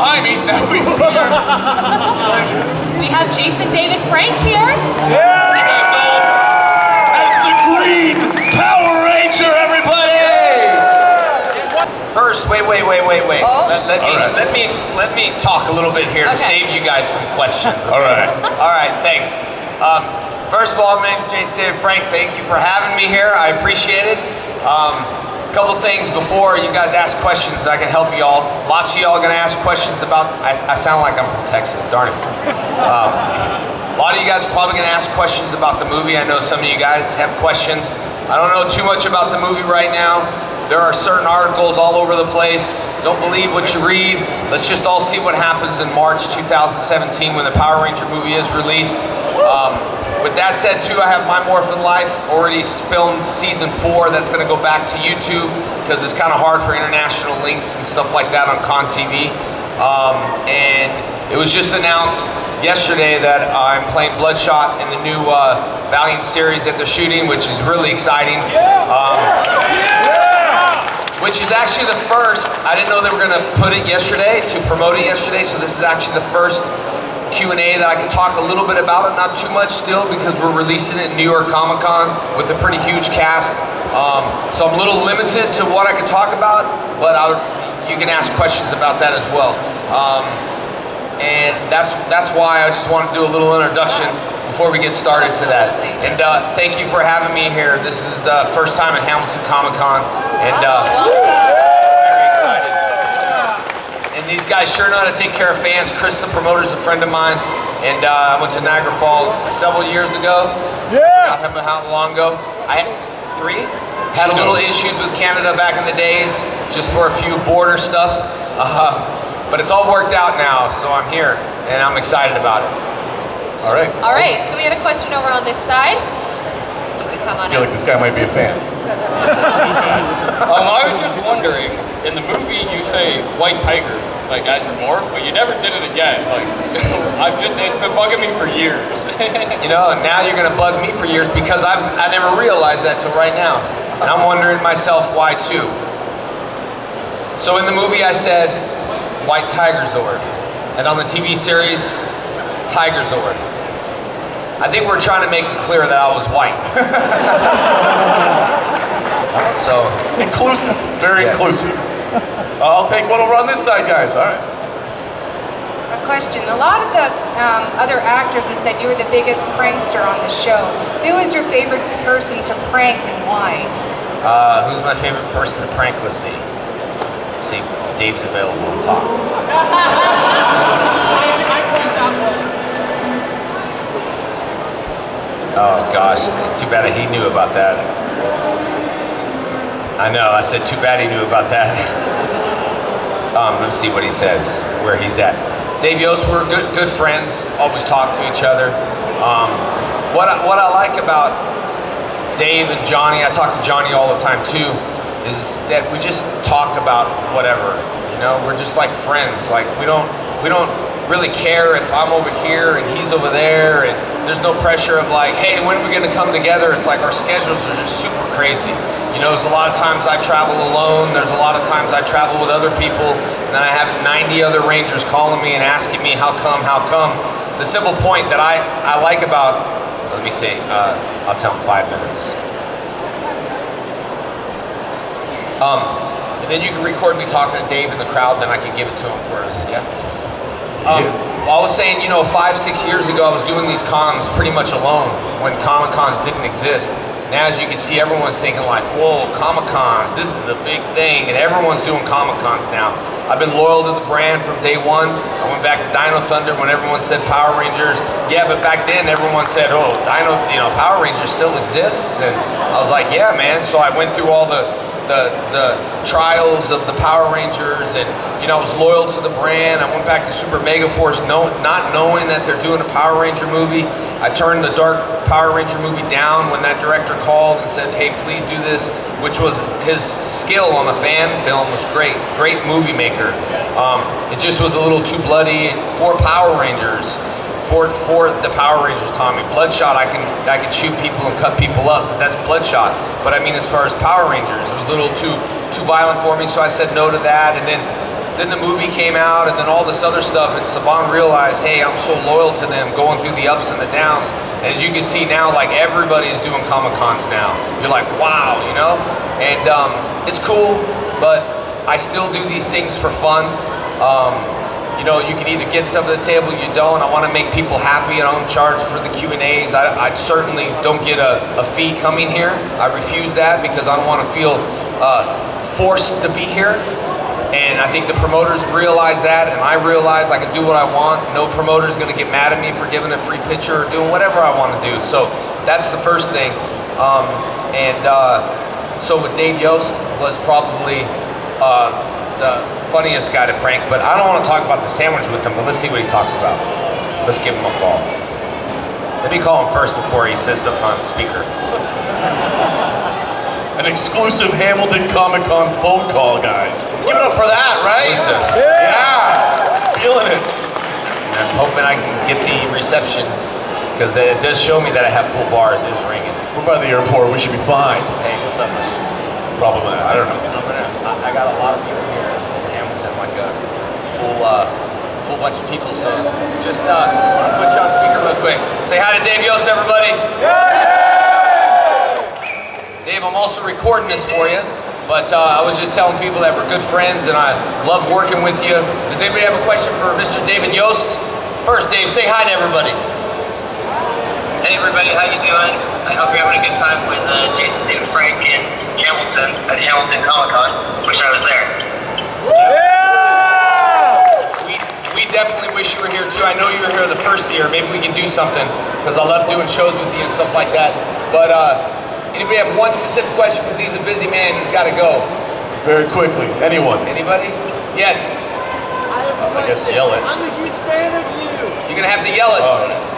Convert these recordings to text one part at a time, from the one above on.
behind me. Now we see your pleasures. We have Jason David Frank here. Yeah! You guys know as the Green Power Ranger, everybody! First, wait. Oh. Let me talk a little bit here to save you guys some questions. Okay? All right. All right, thanks. First of all, my name is Jason David Frank. Thank you for having me here. I appreciate it. A couple things before you guys ask questions, I can help you all. Lots of y'all are gonna ask questions about, I sound like I'm from Texas, darn it. A lot of you guys are probably gonna ask questions about the movie. I know some of you guys have questions. I don't know too much about the movie right now. There are certain articles all over the place. Don't believe what you read. Let's just all see what happens in March 2017 when the Power Ranger movie is released. With that said too, I have My Morphin Life already filmed season 4. That's gonna go back to YouTube because it's kind of hard for international links and stuff like that on Con TV. And it was just announced yesterday that I'm playing Bloodshot in the new Valiant series that they're shooting, which is really exciting. Which is actually the first, I didn't know they were gonna put it yesterday, to promote it yesterday, so this is actually the first Q&A that I can talk a little bit about it, not too much still, because we're releasing it in New York Comic-Con with a pretty huge cast. So I'm a little limited to what I can talk about, but you can ask questions about that as well. And that's why I just want to do a little introduction before we get started to that. And thank you for having me here. This is the first time at Hamilton Comic-Con, and very excited. And these guys sure know how to take care of fans. Chris, the promoter, is a friend of mine, and I went to Niagara Falls several years ago. Yeah. How long ago? I had 3. Had a little issues with Canada back in the days, just for a few border stuff. But it's all worked out now, so I'm here, and I'm excited about it. All right. All right, so we had a question over on this side. You can come on I feel up. like this guy might be a fan. I was just wondering, in the movie you say white tiger, like as your morph, but you never did it again. Like, it's been bugging me for years. You know, and now you're gonna bug me for years because I never realized that till right now. And I'm wondering myself why too. So in the movie I said, White Tiger Zord. And on the TV series, Tiger Zord. I think we're trying to make it clear that I was white. So Inclusive, very inclusive. I'll take one over on this side, guys. All right. A question. A lot of the other actors have said you were the biggest prankster on the show. Who was your favorite person to prank and why? who's my favorite person to prank? Let's see. See if Dave's available to talk. Oh gosh, too bad he knew about that. I know, I said too bad he knew about that. Let's see what he says, where he's at. Dave Yost, we're good friends, always talk to each other. What I like about Dave and Johnny, I talk to Johnny all the time too, is that we just talk about whatever. You know, we're just like friends. Like we don't really care if I'm over here and he's over there, and there's no pressure of like, hey, when are we gonna come together? It's like our schedules are just super crazy. You know, there's a lot of times I travel alone, there's a lot of times I travel with other people, and then I have 90 other Rangers calling me and asking me how come? The simple point that I like about, let me see, I'll tell them 5 minutes. And then you can record me talking to Dave in the crowd, then I can give it to him for us, yeah? I was saying, you know, 5-6 years ago, I was doing these cons pretty much alone when Comic Cons didn't exist. Now, as you can see, everyone's thinking like, whoa, Comic Cons, this is a big thing, and everyone's doing Comic Cons now. I've been loyal to the brand from day one. I went back to Dino Thunder when everyone said Power Rangers. Yeah, but back then everyone said, oh, Power Rangers still exists, and I was like, yeah, man. So I went through all the trials of the Power Rangers, and I was loyal to the brand. I went back to Super Mega Force not knowing that they're doing a Power Ranger movie. I turned the Dark Power Ranger movie down when that director called and said, hey, please do this, which was his skill on the fan film was great movie maker. It just was a little too bloody for Power Rangers. For the Power Rangers, Tommy. Bloodshot, I can shoot people and cut people up. That's Bloodshot. But I mean, as far as Power Rangers, it was a little too violent for me, so I said no to that. And then then the movie came out, and then all this other stuff, and Saban realized, hey, I'm so loyal to them, going through the ups and the downs. And as you can see now, like everybody's doing Comic-Cons now. You're like, wow, you know? And it's cool, but I still do these things for fun. You know, you can either get stuff at the table, you don't. I want to make people happy. I don't charge for the Q&As. I certainly don't get a fee coming here. I refuse that because I don't want to feel forced to be here. And I think the promoters realize that, and I realize I can do what I want. No promoter is going to get mad at me for giving a free picture or doing whatever I want to do. So that's the first thing. So with Dave Yost was probably the funniest guy to prank, but I don't want to talk about the sandwich with him, but let's see what he talks about. Let's give him a call. Let me call him first before he says something on speaker. An exclusive Hamilton Comic-Con phone call, guys. Give it up for that, right? Exclusive. Yeah! Feeling it. And I'm hoping I can get the reception, because it does show me that I have full bars. It's ringing. We're by the airport. We should be fine. Hey, what's up, man? Probably not. I don't know. I got a lot of people here in Hamilton, like a full bunch of people. So just want to put you on speaker real quick. Say hi to Dave Yost, everybody. Dave, I'm also recording this for you, but I was just telling people that we're good friends and I love working with you. Does anybody have a question for Mr. David Yost? First, Dave, say hi to everybody. Hey everybody, how you doing? I hope you're having a good time with Jason David Frank in Hamilton at Hamilton Comic-Con. Wish I was there. We definitely wish you were here too. I know you were here the first year. Maybe we can do something because I love doing shows with you and stuff like that. But anybody have one specific question? Because he's a busy man. He's got to go. Very quickly. Anyone? Anybody? Yes. I guess yell it. I'm a huge fan of you. You're gonna have to yell it.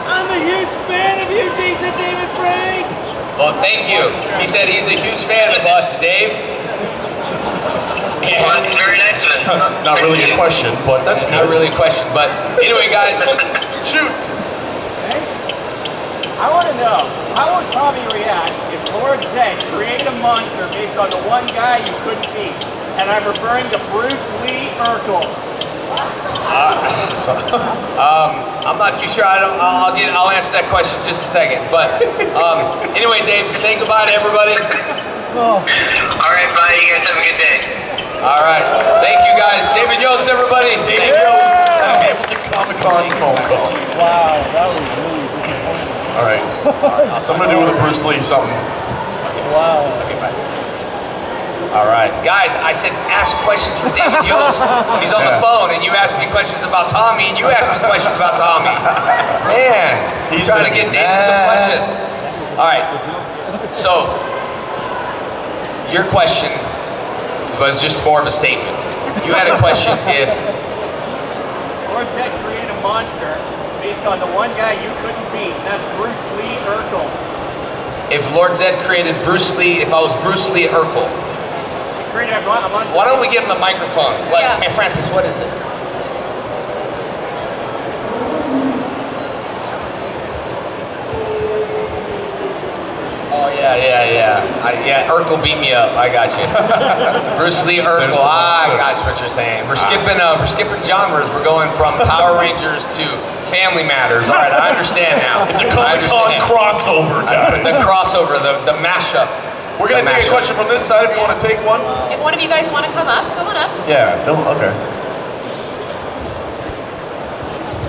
I'm a huge fan of you, Jason David Frank. Well, thank you. He said he's a huge fan of us, Dave. Well, that's very nice of it. Not really a question, but that's good. Not really a question, but anyway, guys. Shoots. I want to know, how would Tommy react if Lord Zedd created a monster based on the one guy you couldn't beat? And I'm referring to Bruce Lee Urkel. I'm not too sure. I'll answer that question in just a second. But anyway, Dave, say goodbye to everybody. All right, bye. You guys have a good day. All right. Thank you, guys. David Yost, everybody. David Yost at Hamilton Comic-Con phone call. Wow, that was really disappointing. All right. Something to do with a Bruce Lee something. Wow. Okay, bye. All right. Guys, I said ask questions for David Yost. He's on the phone, and you asked me questions about Tommy, and you asked me questions about Tommy. Man, he's trying to get David some questions. All right. So, your question was just more of a statement. You had a question if Lord Zedd created a monster based on the one guy you couldn't beat, and that's Bruce Lee Urkel. if Lord Zedd created Bruce Lee, if I was Bruce Lee Urkel. Created a monster. Why don't we give him the microphone? Like, Yeah. hey, Francis, what is it? Oh, yeah, Urkel beat me up. I got you. Bruce Lee Urkel. I got what you're saying. We're skipping genres. We're going from Power Rangers to Family Matters. All right, I understand now. It's a Comic-Con crossover, guys. The crossover, the mashup. We're going to take a question from this side if you want to take one. If one of you guys want to come up, come on up. Yeah, okay.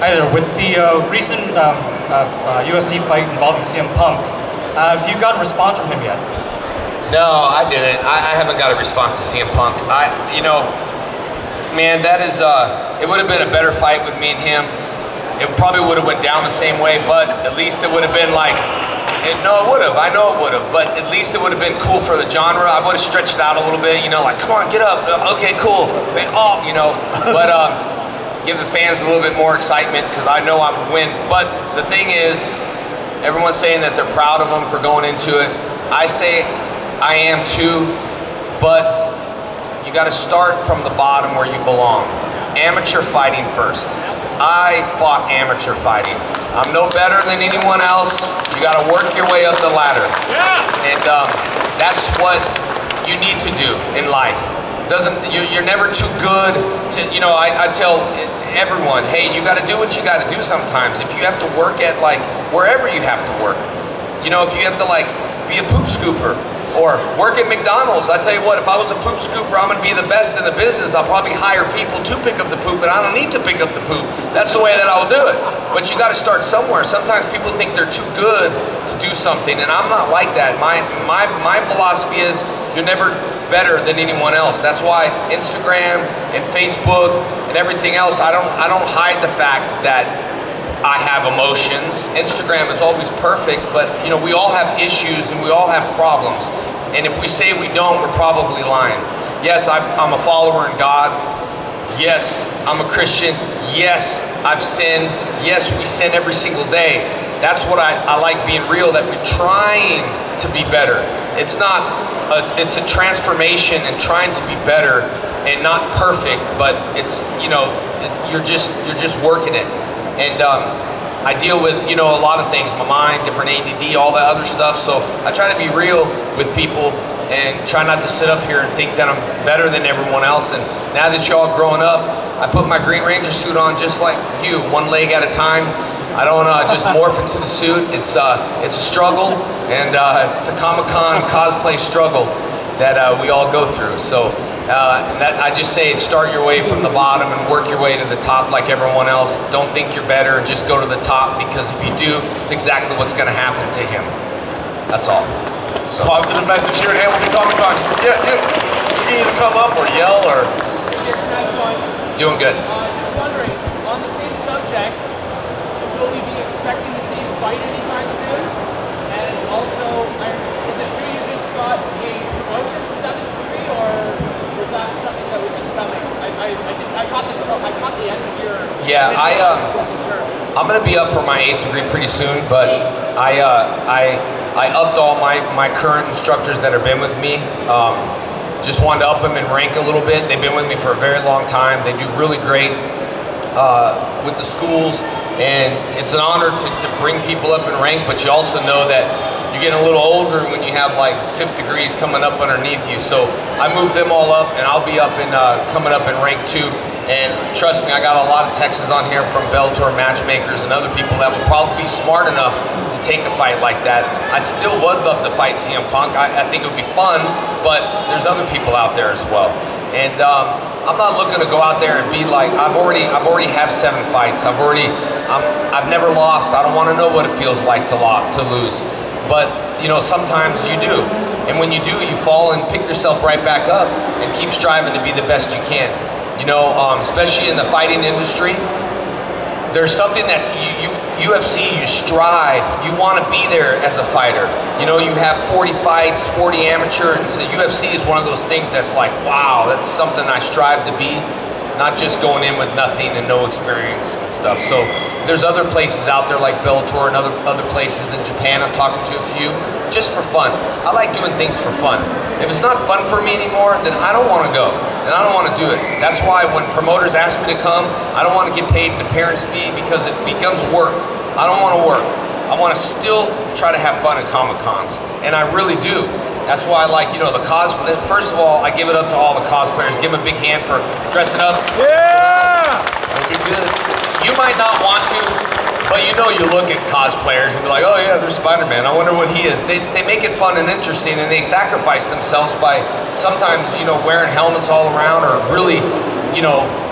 Hi there. With the recent UFC fight involving CM Punk, have you gotten a response from him yet? No, I didn't. I haven't got a response to CM Punk. Man, that is, it would have been a better fight with me and him. It probably would have went down the same way, but at least it would have been like, no, it would have. I know it would have, but at least it would have been cool for the genre. I would have stretched it out a little bit, like, come on, get up. Okay, cool. But give the fans a little bit more excitement because I know I would win. But the thing is, everyone's saying that they're proud of him for going into it. I say I am too, but you got to start from the bottom where you belong. Amateur fighting first. I fought amateur fighting. I'm no better than anyone else. You got to work your way up the ladder. Yeah. And that's what you need to do in life. You're never too good to, I tell everyone, hey, you got to do what you got to do sometimes. If you have to work at like wherever you have to work, if you have to like be a poop scooper or work at McDonald's, I tell you what, if I was a poop scooper, I'm gonna be the best in the business. I'll probably hire people to pick up the poop, and I don't need to pick up the poop. That's the way that I'll do it. But you got to start somewhere. Sometimes people think they're too good to do something, and I'm not like that. My philosophy is you're never better than anyone else. That's why Instagram and Facebook and everything else, I don't hide the fact that I have emotions. Instagram is always perfect, but we all have issues and we all have problems. And if we say we don't, we're probably lying. Yes, I'm a follower in God. Yes, I'm a Christian. Yes, I've sinned. Yes, we sin every single day. That's what I like being real, that we're trying to be better. It's a transformation and trying to be better and not perfect, but it's, you're just working it. And I deal with, a lot of things, my mind, different ADD, all that other stuff. So I try to be real with people and try not to sit up here and think that I'm better than everyone else. And now that y'all growing up, I put my Green Ranger suit on just like you, one leg at a time. I don't just morph into the suit. It's a struggle, and it's the Comic-Con cosplay struggle that we all go through. So that I just say, start your way from the bottom and work your way to the top like everyone else. Don't think you're better and just go to the top, because if you do, it's exactly what's going to happen to him. That's all. So. Positive message here at Hamilton Comic-Con. Yeah, you can either come up or yell or... Doing good. Just wondering, on the same subject, will we be expecting to see you fight anytime soon? And also, is it true you just got a promotion to 7th degree, or was that something that was just coming? I caught the end of your... Yeah, I'm going to be up for my 8th degree pretty soon, but I upped all my current instructors that have been with me. Just wanted to up them in rank a little bit. They've been with me for a very long time. They do really great with the schools, and it's an honor to bring people up in rank, but you also know that you're getting a little older when you have like 5th degrees coming up underneath you. So I moved them all up, and I'll be up in coming up in rank 2. And trust me, I got a lot of texts on here from Bellator matchmakers and other people that would probably be smart enough to take a fight like that. I still would love to fight CM Punk. I think it would be fun, but there's other people out there as well. And I'm not looking to go out there and be like, I've already have 7 fights. I've never lost. I don't want to know what it feels like to lose. But sometimes you do. And when you do, you fall and pick yourself right back up and keep striving to be the best you can. Especially in the fighting industry, there's something that's UFC, you strive, you want to be there as a fighter. You have 40 fights, 40 amateur, and so the UFC is one of those things that's like, wow, that's something I strive to be, not just going in with nothing and no experience and stuff. So there's other places out there like Bellator and other places in Japan. I'm talking to a few, just for fun. I like doing things for fun. If it's not fun for me anymore, then I don't want to go, and I don't want to do it. That's why when promoters ask me to come, I don't want to get paid an appearance fee, because it becomes work. I don't want to work. I want to still try to have fun at Comic-Cons, and I really do. That's why I like, the cosplay. First of all, I give it up to all the cosplayers. Give them a big hand for dressing up. Yeah! Looking good. You might not want to, but you look at cosplayers and be like, oh yeah, there's Spider-Man. I wonder what he is. They make it fun and interesting, and they sacrifice themselves by sometimes, wearing helmets all around, or really,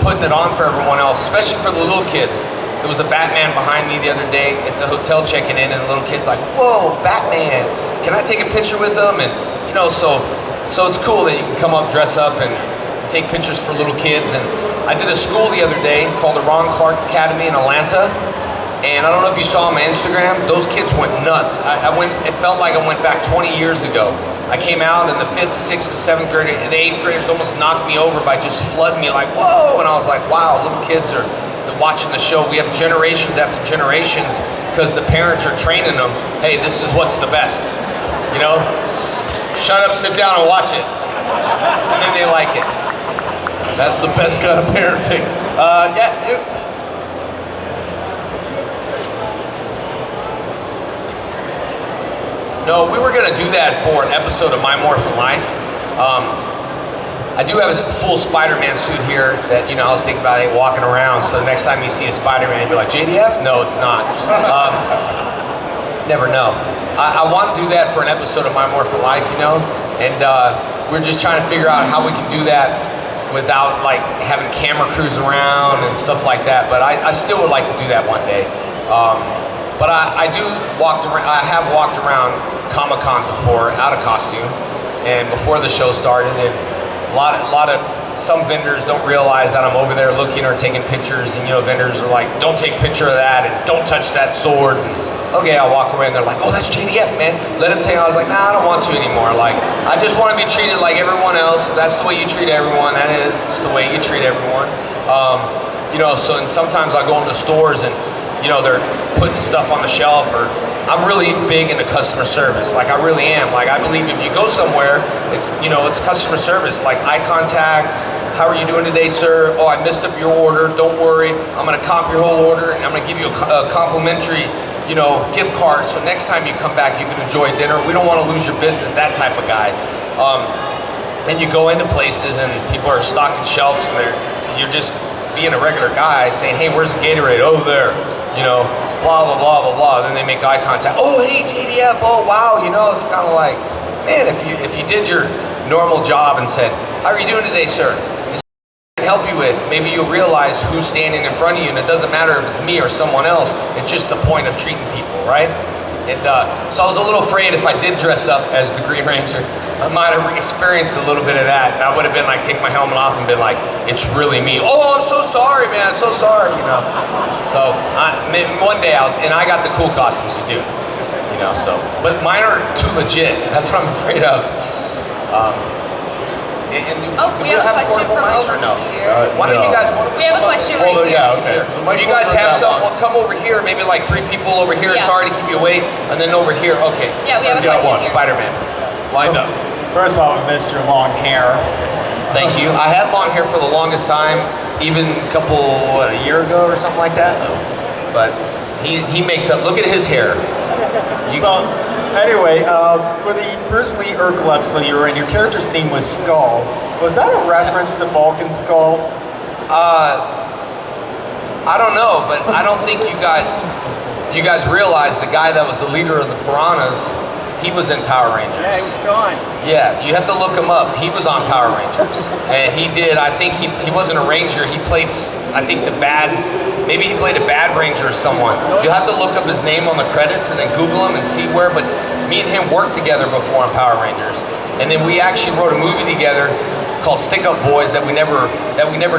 putting it on for everyone else, especially for the little kids. There was a Batman behind me the other day at the hotel checking in, and the little kid's like, whoa, Batman. Can I take a picture with them? And, so it's cool that you can come up, dress up, and take pictures for little kids. And I did a school the other day called the Ron Clark Academy in Atlanta. And I don't know if you saw on my Instagram, those kids went nuts. It felt like I went back 20 years ago. I came out, and the 5th, 6th, and 7th grade, and the 8th graders almost knocked me over by just flooding me like, whoa. And I was like, wow, little kids are watching the show. We have generations after generations, because the parents are training them, hey, this is what's the best. Shut up, sit down, and watch it. And then they like it. That's the best kind of parenting. No, we were going to do that for an episode of My Morphin Life. I do have a full Spider-Man suit here that, you know, I was thinking about it walking around. So the next time you see a Spider-Man, you'll be like, JDF? No, it's not. Never know. I want to do that for an episode of My Morphin Life, you know? And we're just trying to figure out how we can do that without like having camera crews around and stuff like that. But I still would like to do that one day. But I have walked around Comic-Cons before out of costume and before the show started, and some vendors don't realize that I'm over there looking or taking pictures, and you know, vendors are like, don't take a picture of that and don't touch that sword. And, okay, I'll walk away and they're like, oh, that's JDF, man. Let him take it. I was like, nah, I don't want to anymore. Like, I just want to be treated like everyone else. That's the way you treat everyone. That's the way you treat everyone. You know, so and sometimes I go into stores and, you know, they're putting stuff on the shelf, or I'm really big into customer service. Like, I really am. Like, I believe if you go somewhere, it's, you know, it's customer service. Like, eye contact. How are you doing today, sir? Oh, I messed up your order. Don't worry. I'm going to comp your whole order, and I'm going to give you a complimentary, you know, gift card. So next time you come back, you can enjoy dinner. We don't want to lose your business, that type of guy. And you go into places, and people are stocking shelves, and you're just being a regular guy saying, hey, where's the Gatorade? Oh, there. You know, blah, blah, blah, blah, blah. Then they make eye contact. Oh, hey, JDF. Oh, wow. You know, it's kind of like, man, if you did your normal job and said, how are you doing today, sir? Help you with, maybe you'll realize who's standing in front of you, and it doesn't matter if it's me or someone else. It's just the point of treating people, right? And so I was a little afraid if I did dress up as the Green Ranger, I might have experienced a little bit of that. And I would have been like, take my helmet off and been like, it's really me. Oh, I'm so sorry, man, I'm so sorry, you know. So maybe one day and I got the cool costumes you do, you know. So, but mine are too legit. That's what I'm afraid of. We have a question from over here. Why don't you guys? We have a question right here. Yeah, okay. So If you guys have someone, come over here. Maybe like 3 people over here. Yeah. Sorry to keep you awake. And then over here. Okay. Yeah, we have a question here. Spider-Man. Lined up. First off, I miss your long hair. Thank you. I had long hair for the longest time, even a year ago or something like that. But he makes up. Look at his hair. So, anyway, for the Bruce Lee Urkel episode you were in, your character's name was Skull. Was that a reference to Vulcan's skull? I don't know, but I don't think you guys realize the guy that was the leader of the Piranhas, he was in Power Rangers. Yeah, it was Sean. Yeah, you have to look him up. He was on Power Rangers. And he did, I think he wasn't a ranger, he played, I think maybe he played a bad ranger or someone. You'll have to look up his name on the credits and then Google him and see where, but me and him worked together before on Power Rangers. And then we actually wrote a movie together called Stick Up Boys that we never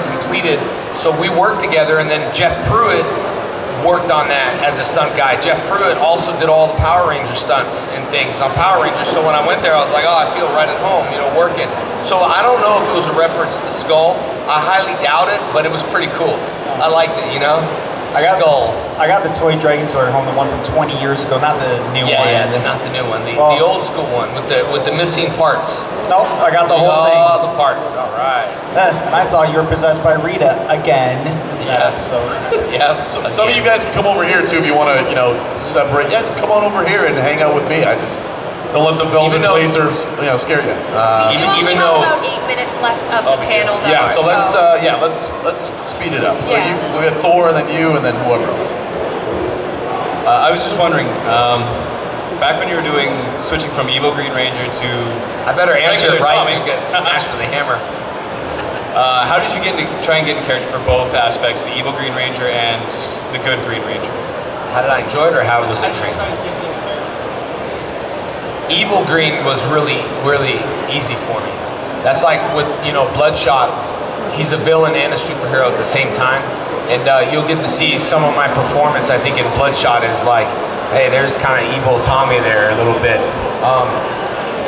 completed. So we worked together, and then Jeff Pruitt worked on that as a stunt guy. Jeff Pruitt also did all the Power Ranger stunts and things on Power Rangers. So when I went there, I was like, oh, I feel right at home, you know, working. So I don't know if it was a reference to Skull. I highly doubt it, but it was pretty cool. I liked it, you know? Skull. I got the toy Dragon Sword at home, the one from 20 years ago, not the new one. Yeah, not the new one, the old school one with the missing parts. Nope, I got the whole thing. Oh, the parts. All right. I thought you were possessed by Rita again. Yeah. So Yeah. Some of you guys can come over here too if you want to, you know, separate. Yeah, just come on over here and hang out with me. I just don't let the velvet blazer, you know, scare you. We do only have about 8 minutes left of the panel, though. Yeah, so let's speed it up. So Yeah. we got Thor, and then you, and then whoever else. I was just wondering, back when you were switching from Evil Green Ranger to I better answer it regular right Tommy. and get smashed with a hammer. How did you try and get in character for both aspects, the Evil Green Ranger and the good Green Ranger? How did I enjoy it, or how was it trained? Evil Green was really, really easy for me. That's like with, you know, Bloodshot. He's a villain and a superhero at the same time. And you'll get to see some of my performance, I think, in Bloodshot is like, hey, there's kind of evil Tommy there a little bit.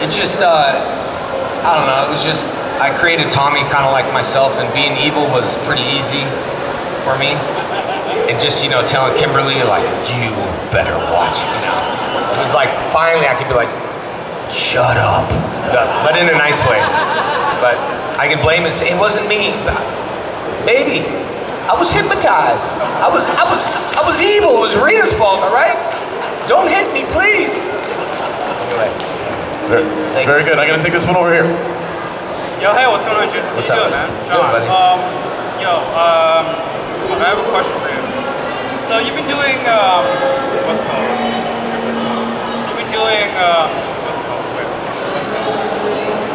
It's just, I don't know, it was just, I created Tommy kind of like myself, and being evil was pretty easy for me. And just, you know, telling Kimberly, like, you better watch it now. It was like, finally I could be like, shut up. But in a nice way. But I can blame it and say, it wasn't me. Baby, I was hypnotized. I was evil. It was Rita's fault, all right? Don't hit me, please. Anyway. Very good. I'm gonna take this one over here. Yo, hey, what's going on, Jason? What's How you up, doing, man? Good, John. buddy. I have a question for you. So you've been doing what's it called? You've been doing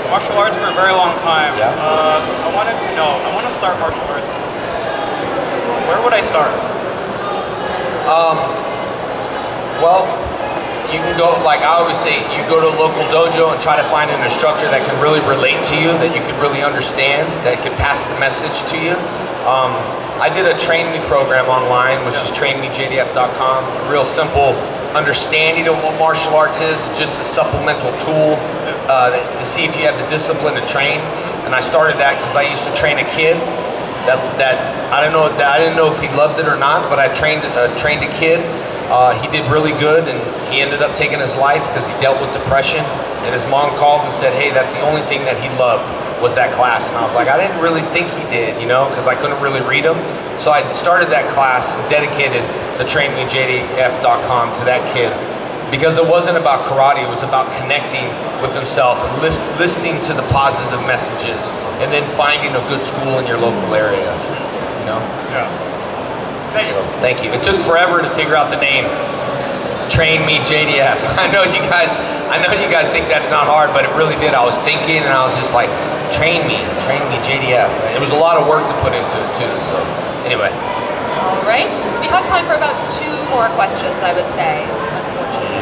martial arts for a very long time. Yeah. I wanted to know. I want to start martial arts. Where would I start? Well, you can go, like I always say, you go to a local dojo and try to find an instructor that can really relate to you, that you can really understand, that can pass the message to you. I did a Train Me program online, which is trainmejdf.com. A real simple understanding of what martial arts is, just a supplemental tool to see if you have the discipline to train. And I started that because I used to train a kid that I didn't know if he loved it or not, but I trained a kid. He did really good, and he ended up taking his life because he dealt with depression. And his mom called and said, hey, that's the only thing that he loved was that class. And I was like, I didn't really think he did, because I couldn't really read him. So I started that class, dedicated the trainmejdf.com to that kid, because it wasn't about karate, it was about connecting with himself and listening to the positive messages, and then finding a good school in your local area, Yeah. Thank you. It took forever to figure out the name. Train Me JDF. I know you guys think that's not hard, but it really did. I was thinking, and I was just like, Train Me JDF. It was a lot of work to put into it too. So anyway. All right. We have time for about 2 more questions, I would say.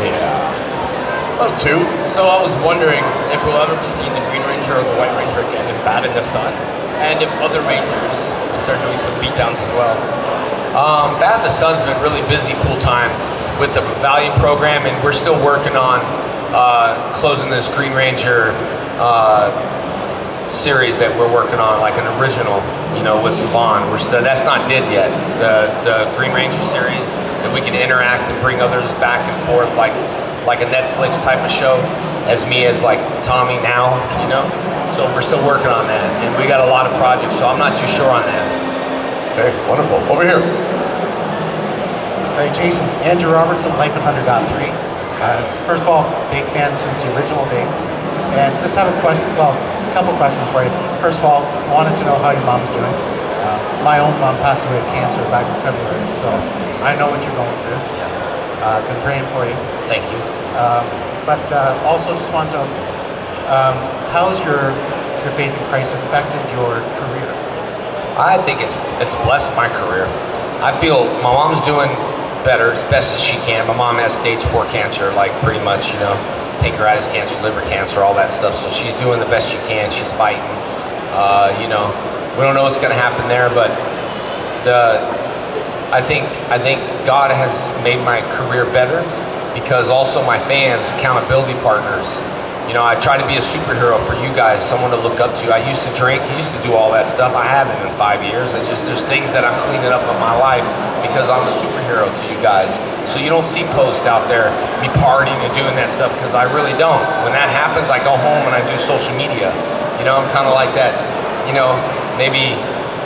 Yeah. Oh, 2. So I was wondering if we'll ever be seeing the Green Ranger or the White Ranger again in Bad in the Sun, and if other Rangers will start doing some beatdowns as well. Bad the Sun's been really busy full time with the Valiant program, and we're still working on closing this Green Ranger series that we're working on, like an original, with Saban. That's not dead yet. The Green Ranger series that we can interact and bring others back and forth, like a Netflix type of show, as me as like Tommy now, So we're still working on that, and we got a lot of projects, so I'm not too sure on that. Okay, wonderful. Over here. Hey, Jason, Andrew Robertson, Life in 100.3. First of all, big fan since the original days. And just have a question, a couple questions for you. First of all, I wanted to know how your mom's doing. My own mom passed away of cancer back in February, so I know what you're going through. I've been praying for you. Thank you. But also just wanted to know, how has your faith in Christ affected your career? I think it's blessed my career. I feel my mom's doing better as best as she can. My mom has stage 4 cancer, like pretty much, pancreatic cancer, liver cancer, all that stuff. So she's doing the best she can. She's fighting. We don't know what's going to happen there, but I think God has made my career better, because also my fans, accountability partners. I try to be a superhero for you guys, someone to look up to. I used to drink, used to do all that stuff. I haven't in 5 years. There's things that I'm cleaning up in my life because I'm a superhero to you guys. So you don't see posts out there, me partying and doing that stuff, because I really don't. When that happens, I go home and I do social media. I'm kind of like that, maybe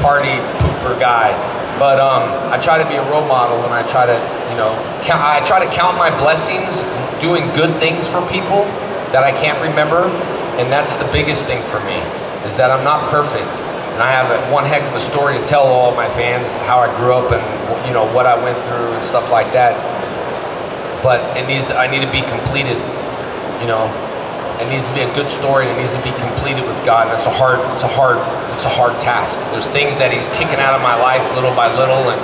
party pooper guy. But I try to be a role model, and I try to, I try to count my blessings, doing good things for people that I can't remember, and that's the biggest thing for me, is that I'm not perfect, and I have one heck of a story to tell all my fans, how I grew up and what I went through and stuff like that. But I need to be completed, It needs to be a good story, and it needs to be completed with God, and it's a hard task. There's things that He's kicking out of my life little by little, and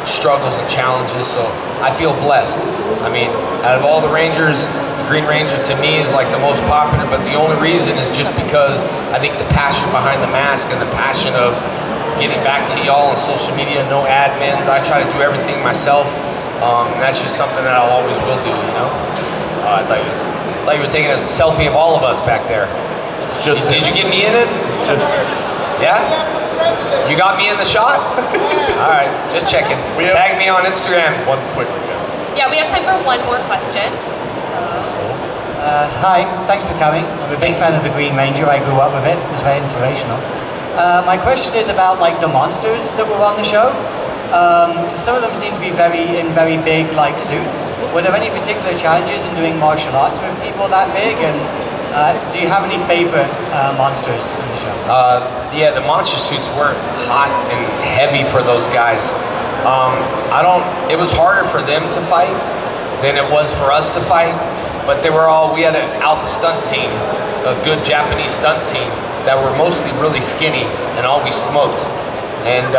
struggles and challenges. So I feel blessed. I mean, out of all the Rangers, Green Ranger to me is like the most popular, but the only reason is just because I think the passion behind the mask and the passion of getting back to y'all on social media, no admins. I try to do everything myself, and that's just something that I'll always will do, I thought you were taking a selfie of all of us back there. Did you get me in it? Yeah? You got me in the shot? All right, just checking. Tag me on Instagram. One quick. Yeah, we have time for 1 more question. So. Hi, thanks for coming. I'm a big fan of the Green Ranger. I grew up with it. It was very inspirational. My question is about the monsters that were on the show. Some of them seem to be in very big suits. Were there any particular challenges in doing martial arts with people that big? And do you have any favorite monsters in the show? Yeah, the monster suits were hot and heavy for those guys. It was harder for them to fight than it was for us to fight, but we had an alpha stunt team, a good Japanese stunt team that were mostly really skinny and always smoked. And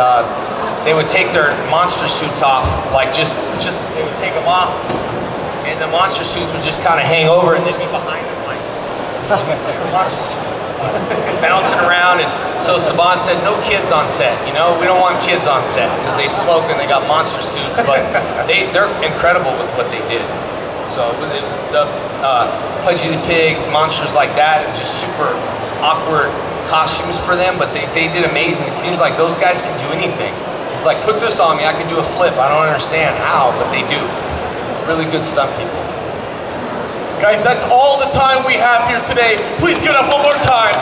they would take their monster suits off, like just they would take them off, and the monster suits would just kind of hang over, and they'd be behind them like the monster suits bouncing around. And so Saban said, no kids on set, you know, we don't want kids on set because they smoke and they got monster suits, but they're incredible with what they did. So the Pudgy the Pig, monsters like that, it was just super awkward costumes for them, but they did amazing. It seems like those guys can do anything. It's like, put this on me, I can do a flip. I don't understand how, but they do. Really good stunt people. Guys, that's all the time we have here today. Please give it up one more time.